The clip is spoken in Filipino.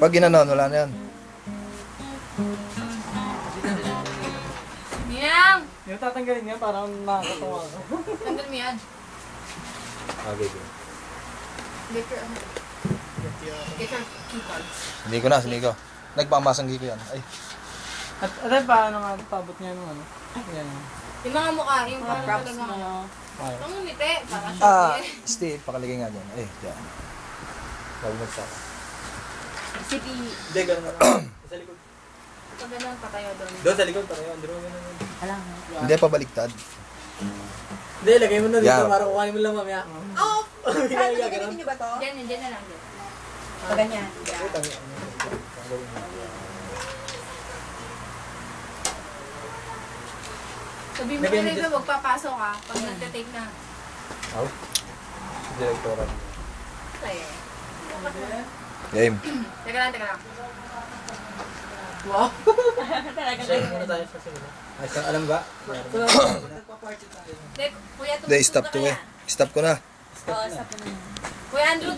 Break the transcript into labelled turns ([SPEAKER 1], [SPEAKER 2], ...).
[SPEAKER 1] Pag ginanon, wala na yan.
[SPEAKER 2] Miyang!
[SPEAKER 3] Yung tatanggalin niya, parang nakakatawa ko.
[SPEAKER 2] Tanggal mo yan.
[SPEAKER 1] Okay, okay.
[SPEAKER 2] Get your key cards.
[SPEAKER 1] Hindi ko na, hindi ko. Nagpamasanggi ko yan. Ay,
[SPEAKER 3] At paano nga pabot niya nung ano? Yan.
[SPEAKER 2] Yung mga mukha, yung
[SPEAKER 3] Mga
[SPEAKER 2] parang
[SPEAKER 3] props
[SPEAKER 2] talagang...
[SPEAKER 3] na... Ay.
[SPEAKER 2] Ang ngumiti, para
[SPEAKER 1] Steve, pakalagay nga dyan. Ay, dyan. Bago magsaka.
[SPEAKER 2] Si P.
[SPEAKER 4] Hindi, gano'n naman. Sa likod.
[SPEAKER 2] Pag ganun, patayo doon.
[SPEAKER 4] Doon sa likod, tayo. Andro, gano'n.
[SPEAKER 2] Alam mo.
[SPEAKER 1] Hindi, pabaliktad.
[SPEAKER 4] Hindi, lagay mo na dito
[SPEAKER 1] Yan.
[SPEAKER 4] para kukanin mo lang mamaya.
[SPEAKER 5] Oo! Ano
[SPEAKER 4] Ginagawa
[SPEAKER 5] gagawin
[SPEAKER 4] gano'n.
[SPEAKER 5] niyo ba to?
[SPEAKER 2] Diyan na lang. Diyan.
[SPEAKER 5] O ganyan.
[SPEAKER 2] Sabi mo kanina ba, magpapasok ka pag nagte-take na.
[SPEAKER 1] Aw. Direktora.
[SPEAKER 2] Ay.
[SPEAKER 1] Game.
[SPEAKER 2] Teka lang.
[SPEAKER 4] Wow!
[SPEAKER 5] Talaga
[SPEAKER 4] Share muna tayo sa sila. Ay, alam ba?
[SPEAKER 5] Nagpa-party tayo.
[SPEAKER 2] Kuya,
[SPEAKER 1] Hindi, stop to eh. Stop ko na.
[SPEAKER 5] Oo, sa po na.
[SPEAKER 2] Kuya Andrew,